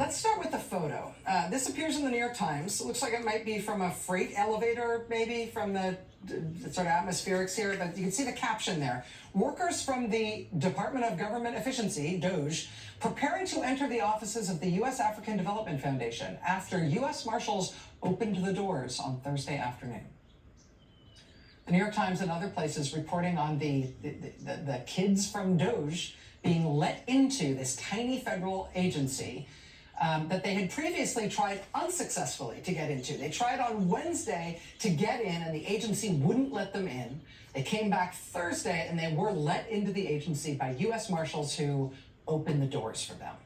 Let's start with the photo. This appears in the New York Times. It looks like it might be from a freight elevator, maybe from the sort of atmospherics here, but you can see the caption there. Workers from the Department of Government Efficiency, DOGE, preparing to enter the offices of the U.S. African Development Foundation after U.S. Marshals opened the doors on Thursday afternoon. The New York Times and other places reporting on the kids from DOGE being let into this tiny federal agency that they had previously tried unsuccessfully to get into. They tried on Wednesday to get in and the agency wouldn't let them in. They came back Thursday and they were let into the agency by U.S. Marshals who opened the doors for them.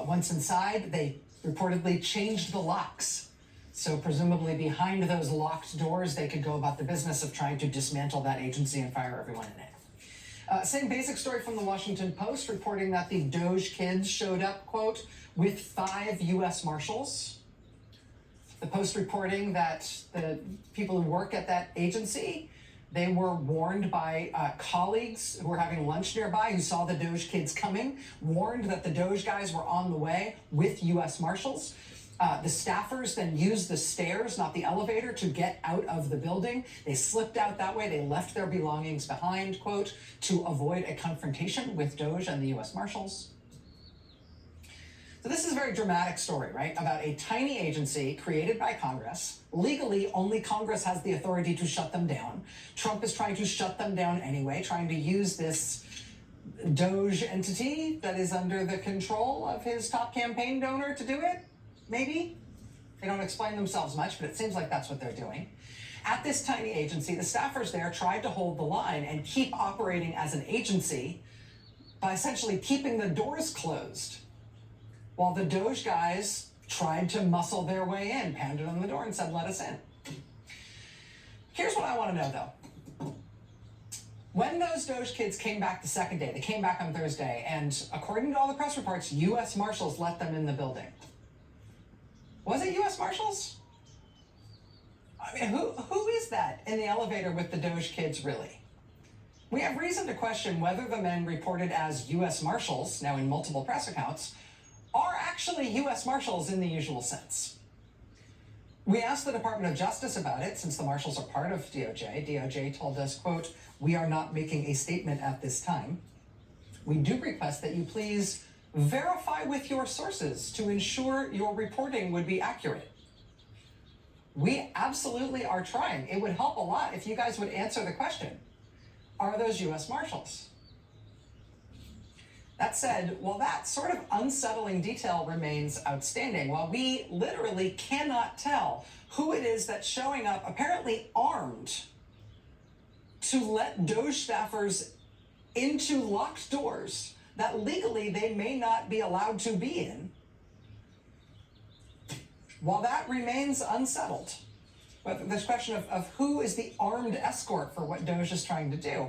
Once inside, they reportedly changed the locks. So presumably behind those locked doors, they could go about the business of trying to dismantle that agency and fire everyone in it. Same basic story from the Washington Post, reporting that the DOGE kids showed up, quote, with 5 U.S. Marshals. The Post reporting that the people who work at that agency, they were warned by colleagues who were having lunch nearby who saw the DOGE kids coming, warned that the DOGE guys were on the way with U.S. Marshals. The staffers then used the stairs, not the elevator, to get out of the building. They slipped out that way. They left their belongings behind, quote, to avoid a confrontation with DOGE and the U.S. Marshals. So this is a very dramatic story, right? About a tiny agency created by Congress. Legally, only Congress has the authority to shut them down. Trump is trying to shut them down anyway, trying to use this DOGE entity that is under the control of his top campaign donor to do it. Maybe. They don't explain themselves much, but it seems like that's what they're doing. At this tiny agency, the staffers there tried to hold the line and keep operating as an agency by essentially keeping the doors closed, while the DOGE guys tried to muscle their way in, pounded on the door and said, let us in. Here's what I want to know, though. When those DOGE kids came back the second day, they came back on Thursday, and according to all the press reports, U.S. Marshals let them in the building. Was it U.S. Marshals? I mean, who is that in the elevator with the DOGE kids, really? We have reason to question whether the men reported as U.S. Marshals, now in multiple press accounts, are actually U.S. Marshals in the usual sense. We asked the Department of Justice about it, since the Marshals are part of DOJ. DOJ told us, quote, we are not making a statement at this time. We do request that you please verify with your sources to ensure your reporting would be accurate. We absolutely are trying. It would help a lot if you guys would answer the question. Are those U.S. Marshals? That said, while that sort of unsettling detail remains outstanding, while we literally cannot tell who it is that's showing up apparently armed to let DOGE staffers into locked doors that legally they may not be allowed to be in, while that remains unsettled, but this question of who is the armed escort for what DOGE is trying to do.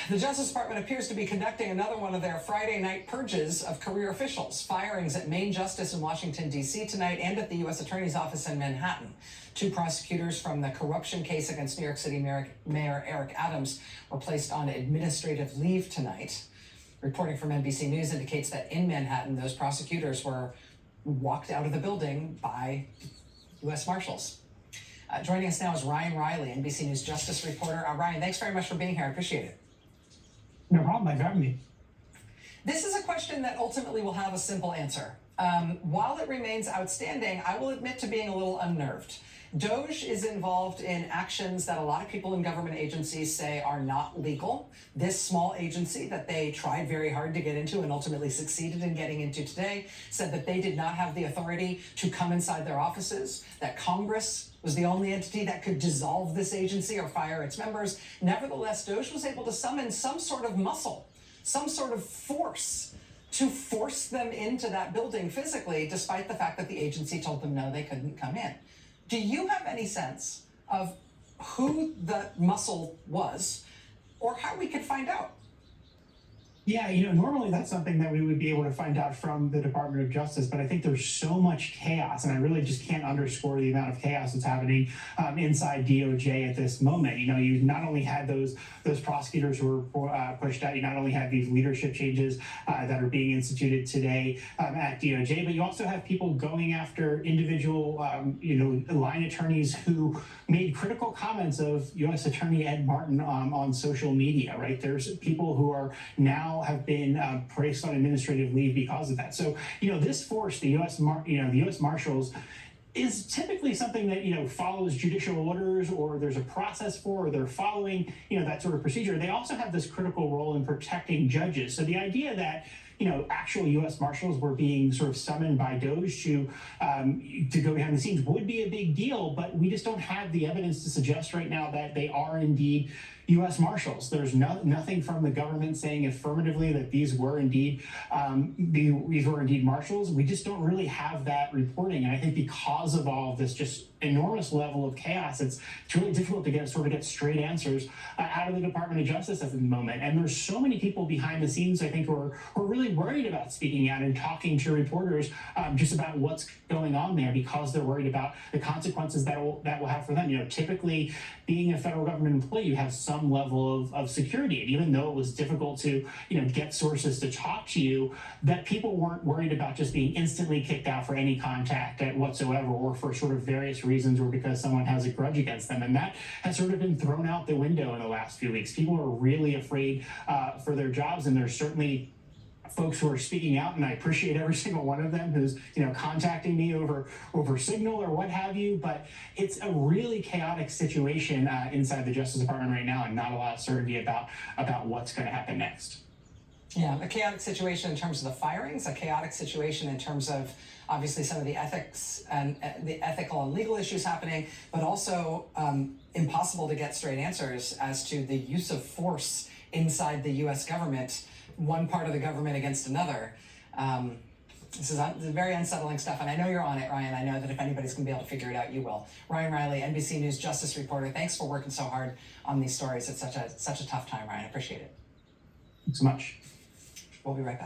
The Justice Department appears to be conducting another one of their Friday night purges of career officials, firings at Main Justice in Washington, D.C. tonight and at the U.S. Attorney's Office in Manhattan. 2 prosecutors from the corruption case against New York City Mayor Eric Adams were placed on administrative leave tonight. Reporting from NBC News indicates that in Manhattan, those prosecutors were walked out of the building by U.S. Marshals. Joining us now is Ryan Riley, NBC News Justice reporter. Ryan, thanks very much for being here. I appreciate it. No problem. Thanks for having me. This is a question that ultimately will have a simple answer. While it remains outstanding, I will admit to being a little unnerved. DOGE is involved in actions that a lot of people in government agencies say are not legal. This small agency that they tried very hard to get into and ultimately succeeded in getting into today said that they did not have the authority to come inside their offices, that Congress was the only entity that could dissolve this agency or fire its members. Nevertheless, DOGE was able to summon some sort of muscle, some sort of force to force them into that building physically, despite the fact that the agency told them no, they couldn't come in. Do you have any sense of who the muscle was or how we could find out? Yeah, normally that's something that we would be able to find out from the Department of Justice, but I think there's so much chaos, and I really just can't underscore the amount of chaos that's happening inside DOJ at this moment. You not only had those prosecutors who were pushed out, you not only had these leadership changes that are being instituted today at DOJ, but you also have people going after individual, line attorneys who made critical comments of U.S. Attorney Ed Martin on social media. Right, there's people who are now have been placed on administrative leave because of that. So, this force, the U.S. Marshals, is typically something that follows judicial orders, or there's a process for, or they're following that sort of procedure. They also have this critical role in protecting judges. So the idea that actual U.S. Marshals were being sort of summoned by DOJ to go behind the scenes would be a big deal, but we just don't have the evidence to suggest right now that they are indeed U.S. Marshals. There's nothing from the government saying affirmatively that these were indeed Marshals. We just don't really have that reporting, and I think because of all of this just enormous level of chaos, it's really difficult to get straight answers out of the Department of Justice at the moment. And there's so many people behind the scenes, I think, who are really worried about speaking out and talking to reporters just about what's going on there, because they're worried about the consequences that will have for them. Typically, being a federal government employee, you have some level of security, and even though it was difficult to get sources to talk to you, that people weren't worried about just being instantly kicked out for any contact whatsoever, or for sort of various reasons, or because someone has a grudge against them. And that has sort of been thrown out the window in the last few weeks. People are really afraid for their jobs, and there's certainly folks who are speaking out, and I appreciate every single one of them who's contacting me over Signal or what have you. But it's a really chaotic situation inside the Justice Department right now, and not a lot of certainty about what's going to happen next. Yeah, a chaotic situation in terms of the firings, a chaotic situation in terms of obviously some of the ethics and the ethical and legal issues happening, but also impossible to get straight answers as to the use of force inside the U.S. government, one part of the government against another. This is very unsettling stuff, and I know you're on it, Ryan. I know that if anybody's going to be able to figure it out, you will. Ryan Riley, NBC News Justice reporter, thanks for working so hard on these stories. It's such a tough time, Ryan. I appreciate it. Thanks so much. We'll be right back.